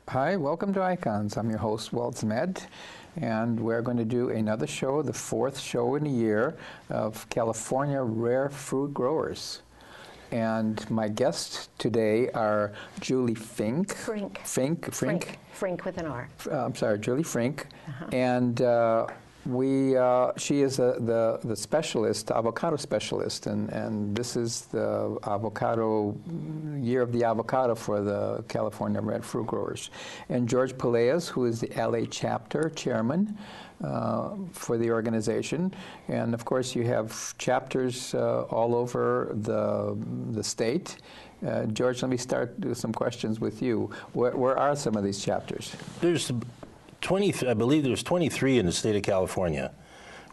Hi, welcome to Ikons. I'm your host, Waltz Med, and we're going to do another show, the fourth show in a year of California rare fruit growers. And my guests today are Julie Fink. Frink. Frink with an R. I'm sorry, Julie Frink. And she is the specialist, avocado specialist, and this is the avocado, year of the avocado for the California red fruit growers. And George Peleas, who is the LA chapter chairman for the organization. And of course you have chapters all over the state. George, let me start with some questions with you. Where are some of these chapters? There's I believe there's 23 in the state of California.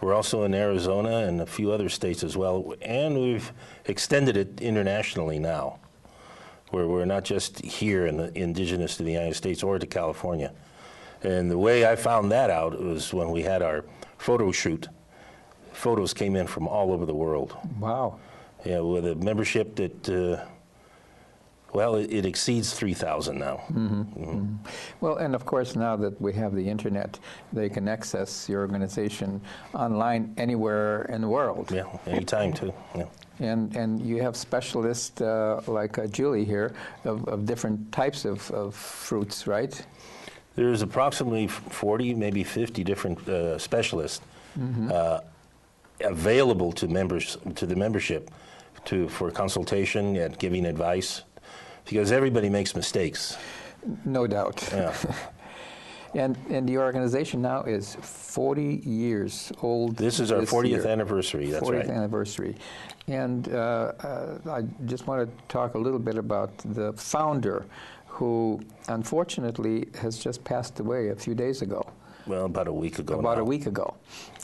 We're also in Arizona and a few other states as well, and we've extended it internationally now, where we're not just here in the indigenous to the United States or to California. And the way I found that out was when we had our photo shoot. Photos came in from all over the world. Wow. Yeah, with a membership that well, it exceeds 3,000 now. Well, and of course, now that we have the internet, they can access your organization online anywhere in the world. Yeah, anytime too. Yeah. And you have specialists like Julie here of different types of fruits, right? There's approximately 40, maybe 50 different specialists available to members, to the membership, for consultation and giving advice. Because everybody makes mistakes. No doubt. Yeah. And the organization now is 40 years old. This is our 40th anniversary, that's right. 40th anniversary. And I just want to talk a little bit about the founder, who unfortunately has just passed away a few days ago. Well, about a week ago About now. a week ago.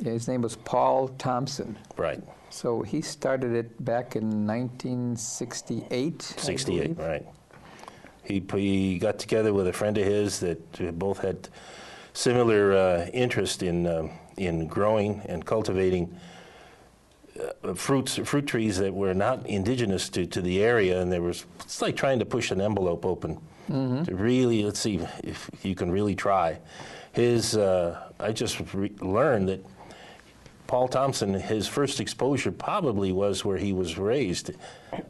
His name was Paul Thompson. Right. So he started it back in 1968. 68, right. He got together with a friend of his that both had similar interest in growing and cultivating fruit trees that were not indigenous to the area, and it's like trying to push an envelope open to really, let's see if you can really try. I just learned that Paul Thompson, his first exposure probably was where he was raised.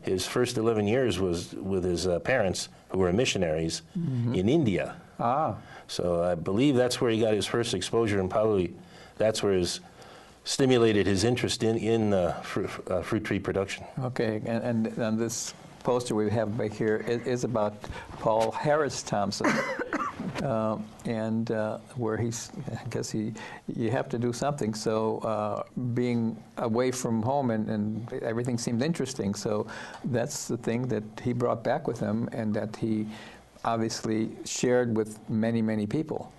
His first 11 years was with his parents, who were missionaries in India. Ah. So I believe that's where he got his first exposure, and probably that's where stimulated his interest in fruit tree production. Okay, and this poster we have back here is about Paul Harris Thompson. Where I guess you have to do something. So being away from home and everything seemed interesting. So that's the thing that he brought back with him, and that he obviously shared with many, many people.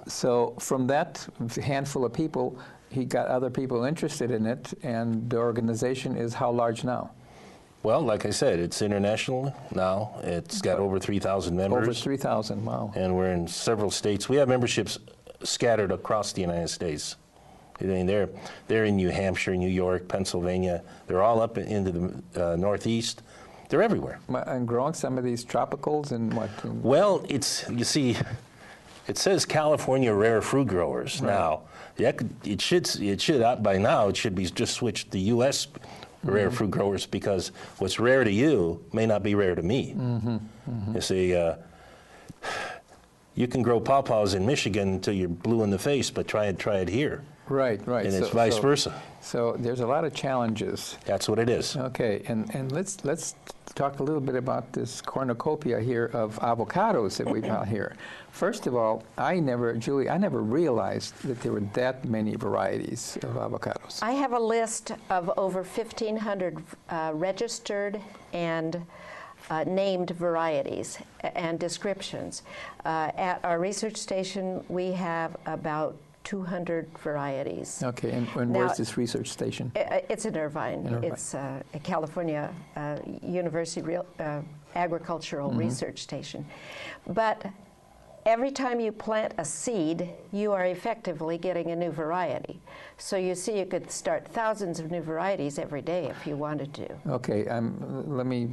So from that handful of people, he got other people interested in it, and the organization is how large now? Well, like I said, it's international now. It's got over 3,000 members. Over 3,000, wow. And we're in several states. We have memberships scattered across the United States. I mean, they're in New Hampshire, New York, Pennsylvania. They're all up into the Northeast. They're everywhere. And growing some of these tropicals and what? Well, you see, it says California rare fruit growers. Right. Now, it should by now it should be just switched to U.S. rare fruit growers, because what's rare to you may not be rare to me. You see, you can grow pawpaws in Michigan until you're blue in the face, but try it here. Right. And it's vice versa. So there's a lot of challenges. That's what it is. Okay, and let's talk a little bit about this cornucopia here of avocados that we've got here. First of all, Julie, I never realized that there were that many varieties of avocados. I have a list of over 1,500 registered and named varieties and descriptions. At our research station, we have about 200 varieties. Okay, and where's this research station? It's in Irvine. It's a California University Agricultural Research Station. But every time you plant a seed, you are effectively getting a new variety. So you see, you could start thousands of new varieties every day if you wanted to. Okay, let me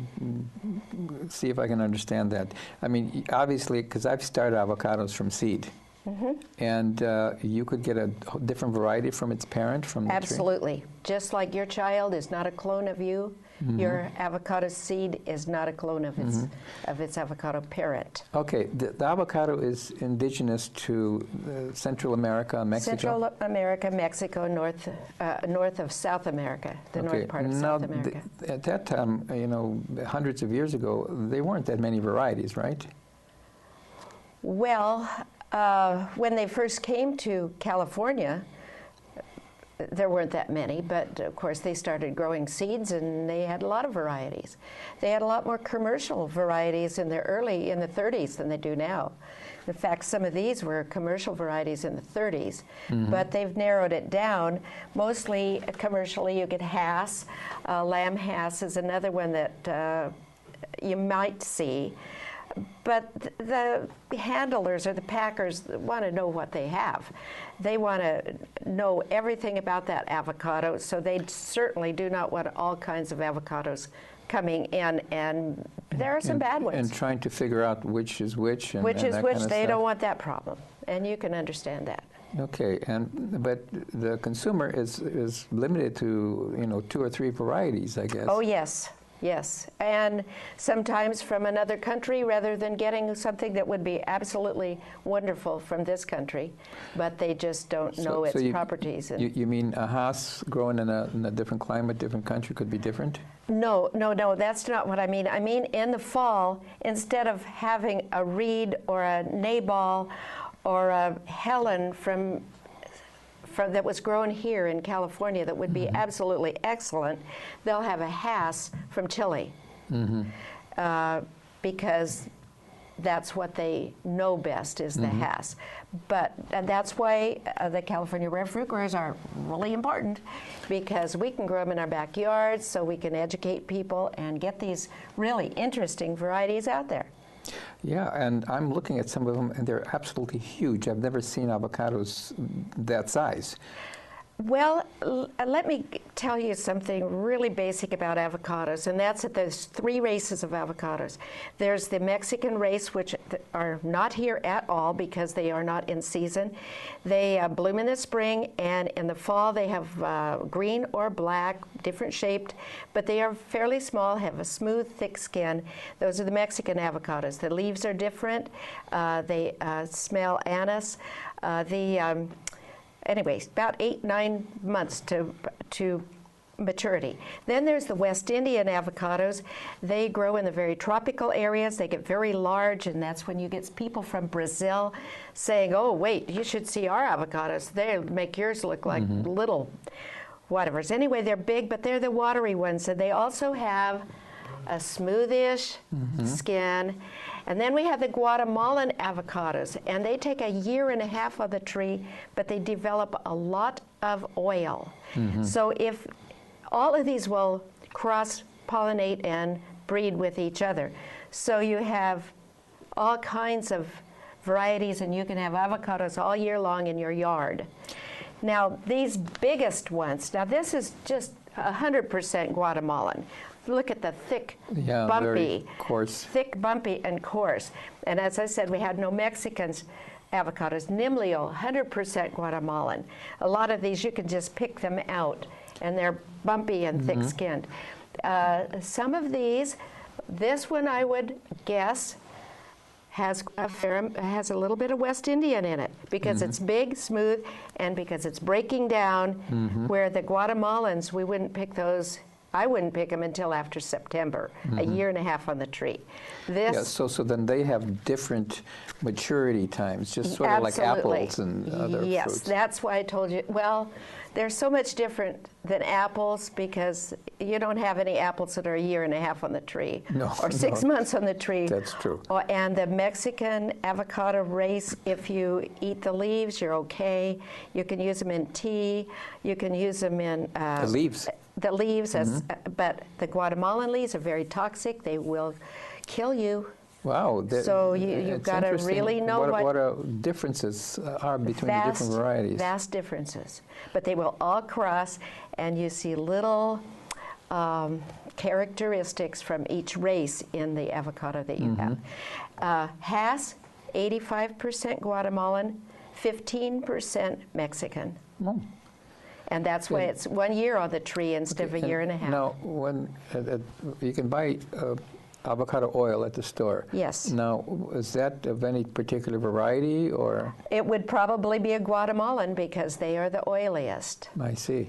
see if I can understand that. I mean, obviously, because I've started avocados from seed. And you could get a different variety from its parent, from the tree? Absolutely. Just like your child is not a clone of you, your avocado seed is not a clone of its avocado parent. Okay, the avocado is indigenous to Central America, Mexico? Central America, Mexico, north of South America, the north part of South America. At that time, you know, hundreds of years ago, there weren't that many varieties, right? Well, when they first came to California, there weren't that many, but of course they started growing seeds and they had a lot of varieties. They had a lot more commercial varieties in the 30s than they do now. In fact, some of these were commercial varieties in the 30s, but they've narrowed it down. Mostly commercially, you get Hass. Lamb Hass is another one that you might see. But the handlers or the packers want to know what they have. They want to know everything about that avocado, so they certainly do not want all kinds of avocados coming in, and there are some bad ones. And trying to figure out which is which. Which is which, they don't want that problem, and you can understand that. Okay, but the consumer is limited to, you know, 2 or 3 varieties, I guess. Oh, yes. Yes, and sometimes from another country rather than getting something that would be absolutely wonderful from this country, but they just don't know its properties. You mean a Hass growing in a different climate, different country could be different? No, that's not what I mean. I mean in the fall, instead of having a Reed or a Nabal or a Helen that was grown here in California that would be absolutely excellent, they'll have a Hass from Chile because that's what they know best is the Hass. And that's why the California rare fruit growers are really important, because we can grow them in our backyards so we can educate people and get these really interesting varieties out there. Yeah, and I'm looking at some of them, and they're absolutely huge. I've never seen avocados that size. Well, let me tell you something really basic about avocados, and that's that there's 3 races of avocados. There's the Mexican race, which are not here at all because they are not in season. They bloom in the spring, and in the fall they have green or black, different shaped, but they are fairly small, have a smooth, thick skin. Those are the Mexican avocados. The leaves are different. They smell anise. Anyways, about 8-9 months to maturity. Then there's the West Indian avocados. They grow in the very tropical areas. They get very large, and that's when you get people from Brazil saying, oh, wait, you should see our avocados. They make yours look like little whatevers. Anyway, they're big, but they're the watery ones. And they also have a smoothish skin. And then we have the Guatemalan avocados, and they take 1.5 years on the tree, but they develop a lot of oil. So if all of these will cross-pollinate and breed with each other. So you have all kinds of varieties, and you can have avocados all year long in your yard. Now, these biggest ones, now this is just 100% Guatemalan. Look at the thick, bumpy, very coarse. Thick, bumpy, and coarse. And as I said, we had no Mexicans avocados. Nimlio, 100% Guatemalan. A lot of these, you can just pick them out, and they're bumpy and thick-skinned. Some of these, this one I would guess has a little bit of West Indian in it because it's big, smooth, and because it's breaking down, where the Guatemalans, we wouldn't pick those. I wouldn't pick them until after September, 1.5 years on the tree. So then they have different maturity times, just sort of like apples and other fruits. Yes, that's why I told you. Well, they're so much different than apples because you don't have any apples that are 1.5 years on the tree or 6 months on the tree. That's true. And the Mexican avocado race, if you eat the leaves, you're okay. You can use them in tea. You can use them in the leaves. The leaves, but the Guatemalan leaves are very toxic. They will kill you. Wow. So you've got to really know what differences are between the different varieties. Vast differences. But they will all cross, and you see little characteristics from each race in the avocado that you have. Hass, 85% Guatemalan, 15% Mexican. Oh. And that's why it's 1 year on the tree instead of a year and a half. Now, when you can buy avocado oil at the store. Yes. Now, is that of any particular variety, or? It would probably be a Guatemalan because they are the oiliest. I see.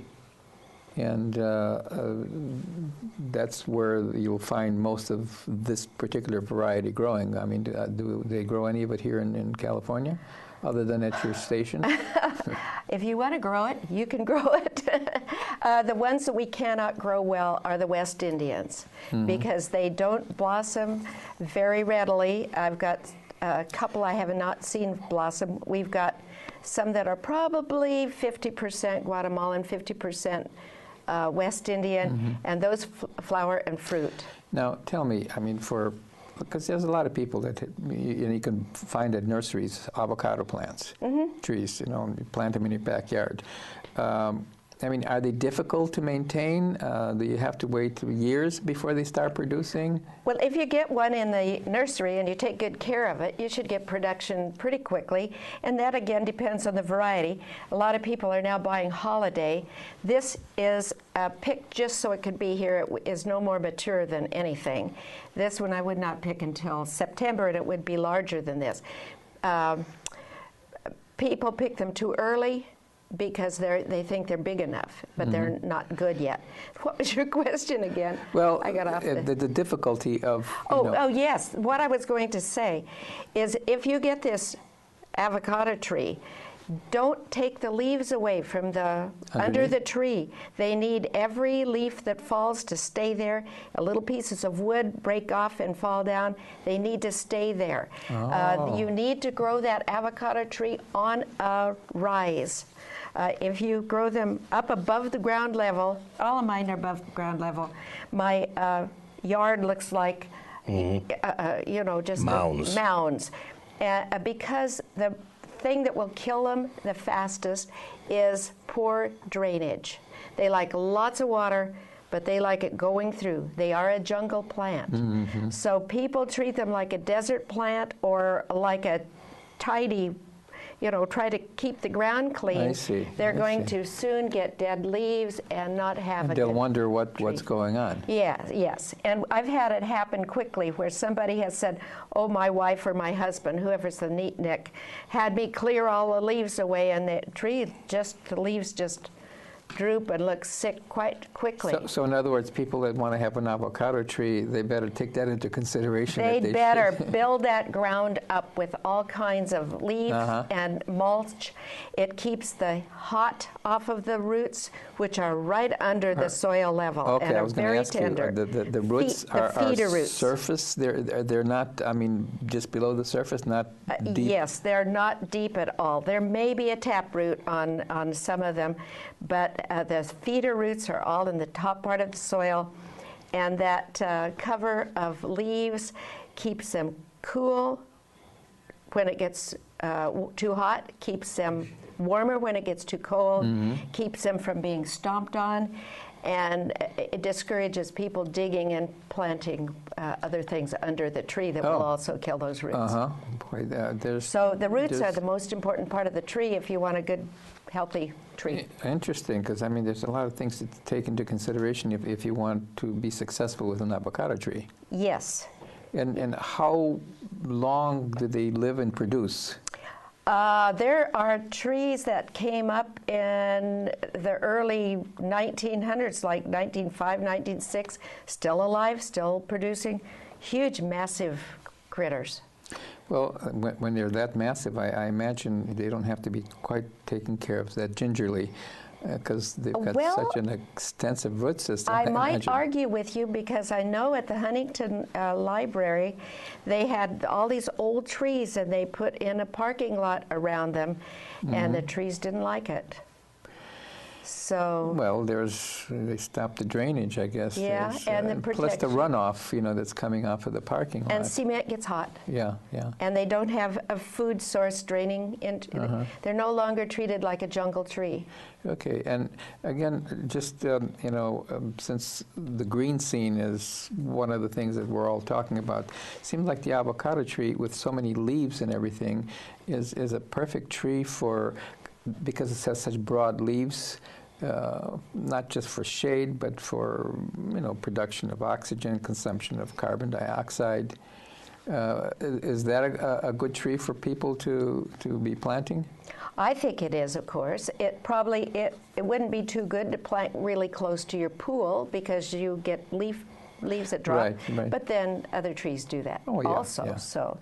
And that's where you'll find most of this particular variety growing. I mean, do they grow any of it here in California, other than at your station? If you want to grow it, you can grow it. The ones that we cannot grow well are the West Indians because they don't blossom very readily. I've got a couple I have not seen blossom. We've got some that are probably 50% Guatemalan, 50% West Indian, and those flower and fruit. Now, tell me, I mean, because there's a lot of people that you can find at nurseries avocado plants, trees, you plant them in your backyard. I mean, are they difficult to maintain? Do you have to wait years before they start producing? Well, if you get one in the nursery and you take good care of it, you should get production pretty quickly. And that, again, depends on the variety. A lot of people are now buying holiday. This is picked just so it could be here. It is no more mature than anything. This one I would not pick until September, and it would be larger than this. People pick them too early because they think they're big enough, but they're not good yet. What was your question again? Well, I got off the difficulty of... Oh, yes. What I was going to say is if you get this avocado tree, don't take the leaves away from under the tree. They need every leaf that falls to stay there. Little pieces of wood break off and fall down. They need to stay there. You need to grow that avocado tree on a rise. If you grow them up above the ground level, all of mine are above ground level. My yard looks like, just mounds. Because the thing that will kill them the fastest is poor drainage. They like lots of water, but they like it going through. They are a jungle plant. So people treat them like a desert plant or like a tidy, try to keep the ground clean. I see. They're going to soon get dead leaves and not have They'll wonder what's going on. Yeah, yes. And I've had it happen quickly where somebody has said, oh, my wife or my husband, whoever's the neatnik, had me clear all the leaves away, and the leaves just droop and look sick quite quickly. So in other words, people that want to have an avocado tree, they better take that into consideration. They better build that ground up with all kinds of leaves and mulch. It keeps the hot off of the roots, which are right under the soil level and are very tender. The roots are feeder roots. Surface. They're not. I mean, just below the surface, not deep. Yes, they're not deep at all. There may be a taproot on some of them, but the feeder roots are all in the top part of the soil, and that cover of leaves keeps them cool when it gets too hot, keeps them warmer when it gets too cold, keeps them from being stomped on, and it discourages people digging and planting other things under the tree that will also kill those roots. So the roots are the most important part of the tree if you want a good, healthy tree. Interesting, because I mean, there's a lot of things to take into consideration if you want to be successful with an avocado tree. Yes. And how long do they live and produce? There are trees that came up in the early 1900s, like 1905, 1906, still alive, still producing huge, massive critters. Well, when they're that massive, I imagine they don't have to be quite taken care of that gingerly, because they've got such an extensive root system. I might argue with you, because I know at the Huntington Library, they had all these old trees, and they put in a parking lot around them, and the trees didn't like it. So Well, they stopped the drainage, I guess. Yeah, There's, and the plus the protection. runoff, that's coming off of the parking lot. and cement gets hot. Yeah, yeah. And they don't have a food source draining into. They're no longer treated like a jungle tree. Okay, and again, just since the green scene is one of the things that we're all talking about, seems like the avocado tree with so many leaves and everything is a perfect tree because it has such broad leaves. Not just for shade, but for production of oxygen, consumption of carbon dioxide. Is that a good tree for people to be planting? I think it is, of course. It wouldn't be too good to plant really close to your pool because you get leaves that drop. Right. But then other trees do that also. Yeah. So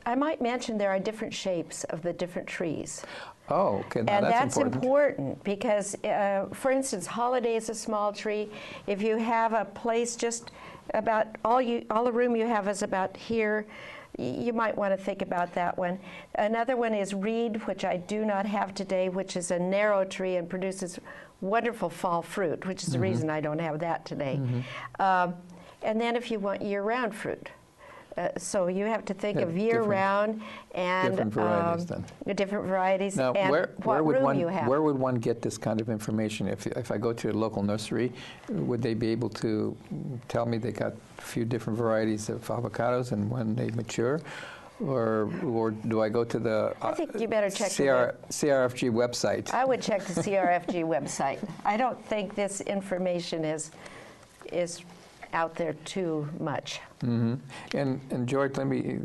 I might mention there are different shapes of the different trees. Oh, okay. Now And that's important. important because, for instance, holiday is a small tree. If you have a place just about all the room you have is about here, you might want to think about that one. Another one is reed, which I do not have today, which is a narrow tree and produces wonderful fall fruit, which is the reason I don't have that today. And then if you want year-round fruit. So you have to think of year-round and different varieties then. Different varieties Now, and what room you have. where would one get this kind of information? If I go to a local nursery, would they be able to tell me they got a few different varieties of avocados and when they mature? Or do I go to the I think you better check CRFG website? I would check the CRFG website. I don't think this information is out there too much. Mm-hmm. And George, let me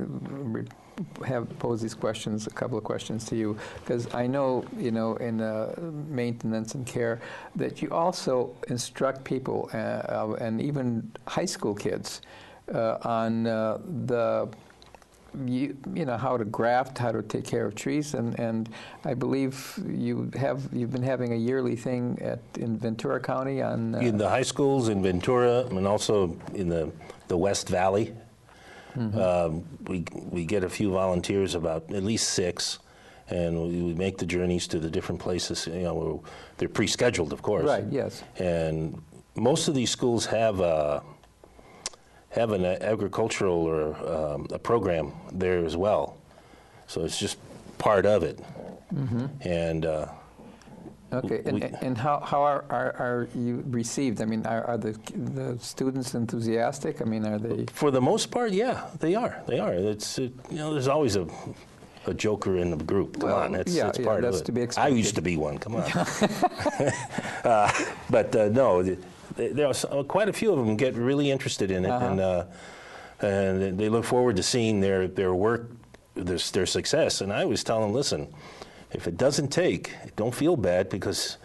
pose these questions, a couple of questions to you, because I know, in maintenance and care, that you also instruct people, and even high school kids, on how to graft, how to take care of trees, and I believe you've been having a yearly thing in Ventura County on in the high schools in Ventura and also in the West Valley. We get a few volunteers, about at least 6, and we make the journeys to the different places. They're pre-scheduled, of course. Right. Yes. And most of these schools have an agricultural or a program there as well. So it's just part of it. And okay, and how are you received? I mean, are the students enthusiastic? I mean, are they? for the most part, yeah, they are. It's there's always a joker in the group. Come on, that's part that's of it. to be I expected. used to be one. Come on. But no, there are quite a few of them get really interested in it, and they look forward to seeing their work, their success. And I always tell them, listen, if it doesn't take, don't feel bad, because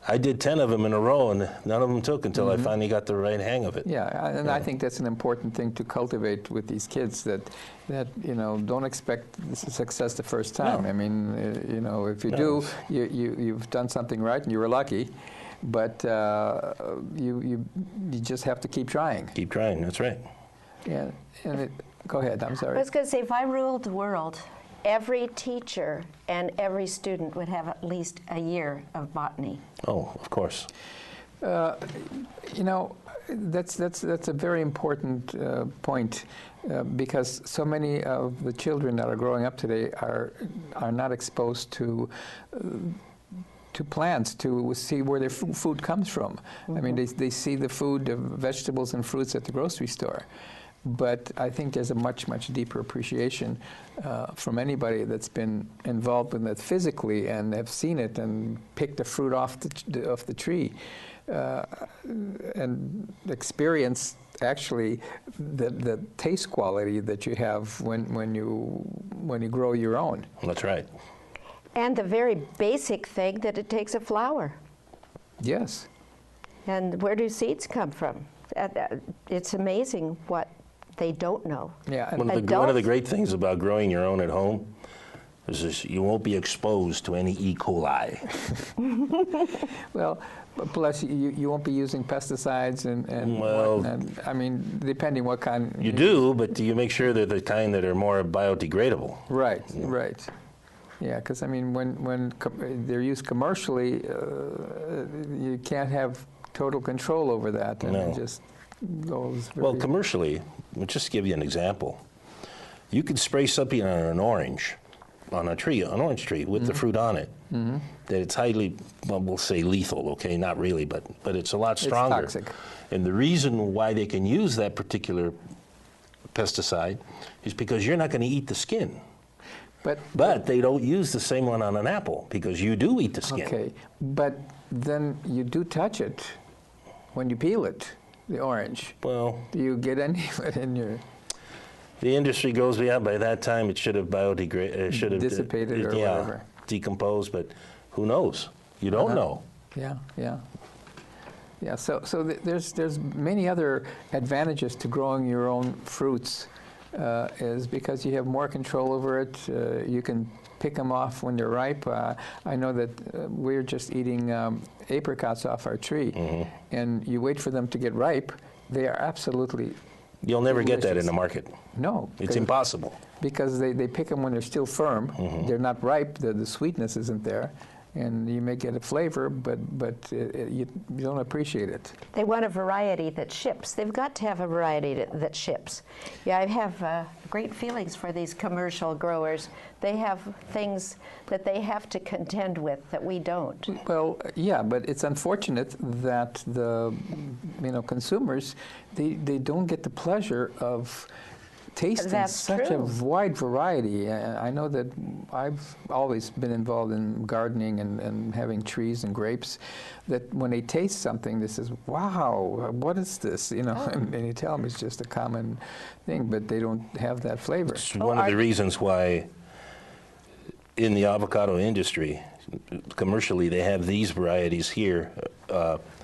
I did 10 of them in a row, and none of them took until I finally got the right hang of it. Yeah, and I think that's an important thing to cultivate with these kids, that don't expect success the first time. No. I mean, if you do, you've done something right and you were lucky, but you just have to keep trying. Keep trying, that's right. Yeah, go ahead, I'm sorry. I was going to say, if I ruled the world, every teacher and every student would have at least a year of botany. Oh, of course. That's a very important point, because so many of the children that are growing up today are not exposed to plants, to see where their food comes from. I mean, they see the food, vegetables and fruits at the grocery store. But I think there's a much, much deeper appreciation from anybody that's been involved in that physically and have seen it and picked the fruit off the tree and experience actually the taste quality that you have when you grow your own. That's right. And the very basic thing that it takes a flower. Yes. And where do seeds come from? It's amazing what they don't know. Yeah. One of the great things about growing your own at home is this, you won't be exposed to any E. coli. Well, plus you won't be using pesticides and Well, I mean, depending what kind. You do, but do you make sure they're the kind that are more biodegradable? Right, right. Yeah, because I mean, when they're used commercially, you can't have total control over that, and No. it just goes. Well, commercially, just to give you an example, you could spray something on an orange tree with the fruit on it. That it's highly, well, we'll say lethal. Okay, not really, but it's a lot stronger. It's toxic. And the reason why they can use that particular pesticide is because you're not going to eat the skin. But they don't use the same one on an apple because you do eat the skin. Okay, but then you do touch it when you peel it, the orange. Well, Do you get any of it in your... the industry goes beyond. By that time, it should have biodegraded. Should have Dissipated or whatever. Decomposed. But who knows? You don't know. Yeah, yeah. Yeah, so there's many other advantages to growing your own fruits, is because you have more control over it. You can pick them off when they're ripe. I know that we're just eating apricots off our tree, and you wait for them to get ripe. They are absolutely You'll never get that in delicious. the market. No. It's impossible. Because they pick them when they're still firm. They're not ripe. The sweetness isn't there. And you may get a flavor, but you don't appreciate it. They want a variety that ships. They've got to have a variety that ships. Yeah, I have great feelings for these commercial growers. They have things that they have to contend with that we don't. Well, yeah, but it's unfortunate that the consumers they don't get the pleasure of tasting That's such true. a wide variety. I know that I've always been involved in gardening and having trees and grapes, that when they taste something, they says, wow, what is this? And you tell them it's just a common thing, but they don't have that flavor. It's one of the reasons why in the avocado industry, commercially, they have these varieties here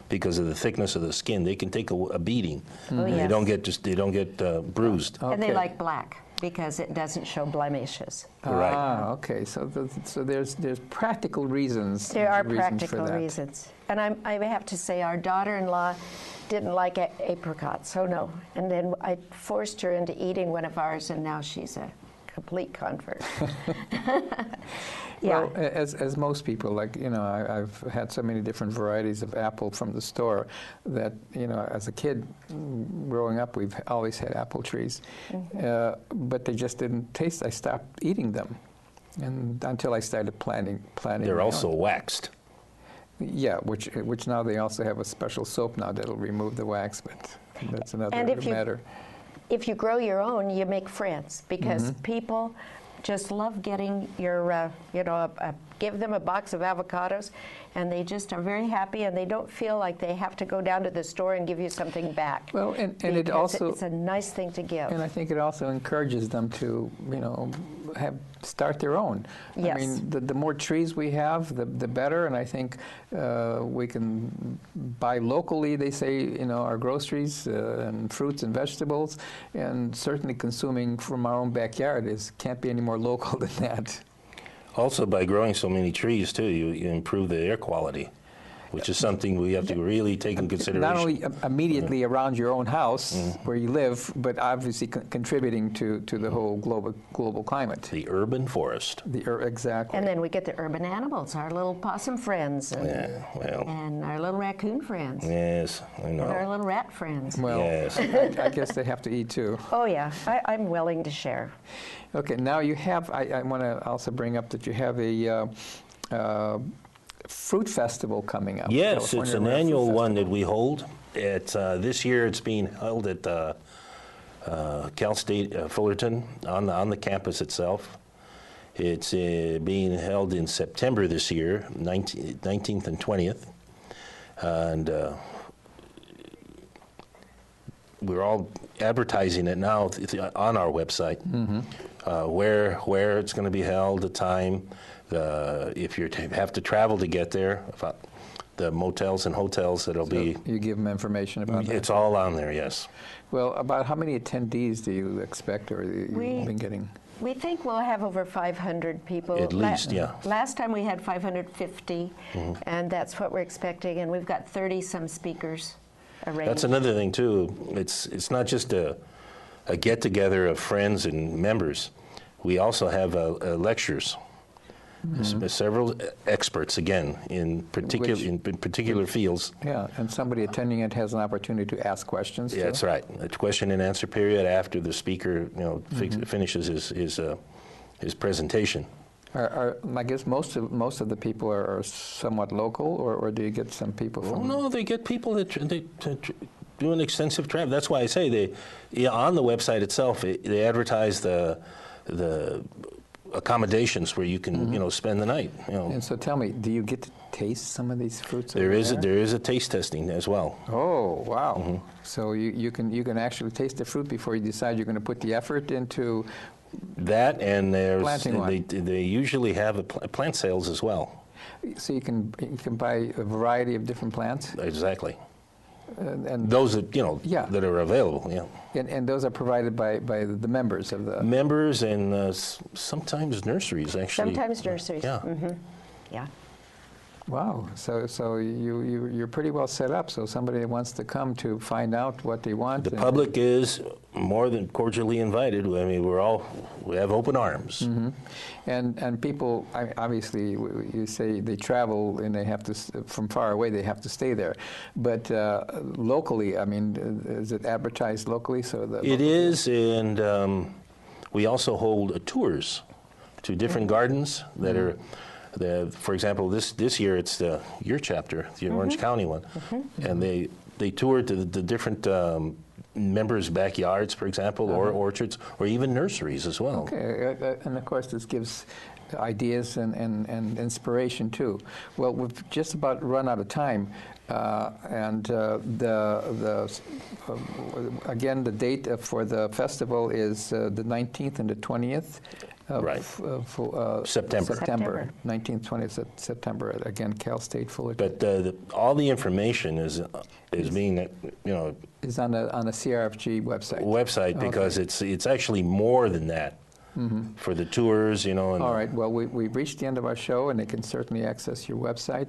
because of the thickness of the skin. They can take a beating. Oh, And yes. they don't get bruised. And they Okay. like black because it doesn't show blemishes. Right. Ah, okay. So there's practical reasons. There are for practical that. reasons. And I have to say, our daughter-in-law didn't like apricots, so no. And then I forced her into eating one of ours, and now she's a complete convert. Yeah. Well, as most people, I've had so many different varieties of apple from the store that, as a kid growing up, we've always had apple trees. But they just didn't taste. I stopped eating them and until I started planting. They're my also own. waxed. Yeah, which now they also have a special soap now that'll remove the wax, but that's another And if matter. If you grow your own, you make friends because people just love getting your, give them a box of avocados, and they just are very happy, and they don't feel like they have to go down to the store and give you something back. Well, and it Because also, it's a nice thing to give. and I think it also encourages them to, start their own. Yes. I mean, the more trees we have, the better, and I think we can buy locally, they say, our groceries and fruits and vegetables, and certainly consuming from our own backyard can't be any more local than that. Also, by growing so many trees, too, you improve the air quality, which is something we have to really take in consideration. Not only immediately around your own house where you live, but obviously contributing to the whole global climate. The urban forest. Exactly. And then we get the urban animals, our little possum friends, and, Yeah, well, and our little raccoon friends, yes, I and our know. little rat friends. Well, Yes. I guess they have to eat too. Oh yeah, I'm willing to share. Okay, now you have, I want to also bring up that you have a fruit festival coming up. Yes, California it's an Rare Fruit annual one Festival. that we hold. This year it's being held at Cal State Fullerton on the campus itself. It's being held in September this year, 19th and 20th. And we're all advertising it now on our website, where it's going to be held, the time, if you have to travel to get there, the motels and hotels that'll be. You give them information about that? It's all on there, yes. Well, about how many attendees do you expect, or you've been getting? We think we'll have over 500 people. At least, yeah. Last time we had 550, and that's what we're expecting, and we've got 30-some speakers arranged. That's another thing, too. It's not just a get-together of friends and members. We also have lectures. several experts, again, in particular fields. Yeah, and somebody attending it has an opportunity to ask questions. Yeah, that's right. A question and answer period after the speaker, finishes his presentation. I guess most of the people are somewhat local, or do you get some people from? Oh, no, they get people that do an extensive travel. That's why I say on the website itself, they advertise the accommodations where you can spend the night. And so tell me, do you get to taste some of these fruits? There is a taste testing as well. Oh, wow! So you can actually taste the fruit before you decide you're going to put the effort into that, and they usually have plant sales as well. So you can buy a variety of different plants. Exactly. And those that are available. Yeah. And those are provided by the members of the members, and sometimes nurseries actually. Sometimes nurseries. Yeah. Yeah. Wow. So you're pretty well set up. So somebody that wants to come to find out what they want. The public is more than cordially invited. I mean, we have open arms. And people, obviously, you say they travel and they have to, from far away, they have to stay there. But locally, I mean, is it advertised locally? It is, and we also hold tours to different gardens that are. For example, this year it's your chapter, the Orange County one, and they toured the different members' backyards, for example, or orchards, or even nurseries as well. Okay, and of course this gives ideas and inspiration too. Well, we've just about run out of time, and again, the date for the festival is the 19th and the 20th. September. 19th, 20th September. Again, Cal State Fullerton. But all the information is being, is on the CRFG website. Because it's actually more than that. For the tours, And all right. Well, we've reached the end of our show, and they can certainly access your website.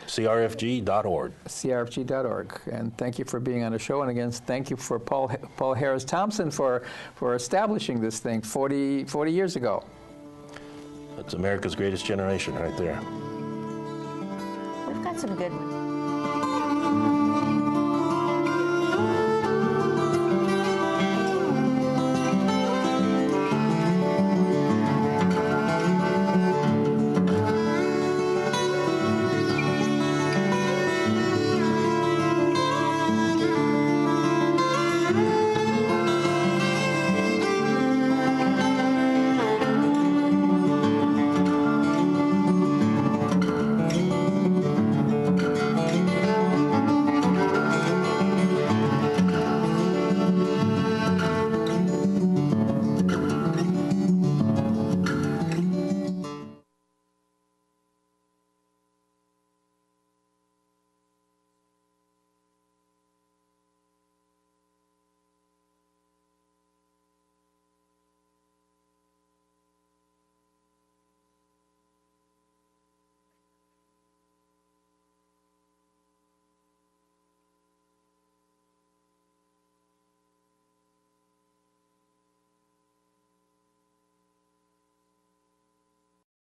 CRFG.org. CRFG.org. And thank you for being on the show. And again, thank you for Paul Harris Thompson for establishing this thing 40 years ago. That's America's greatest generation right there. We've got some good ones.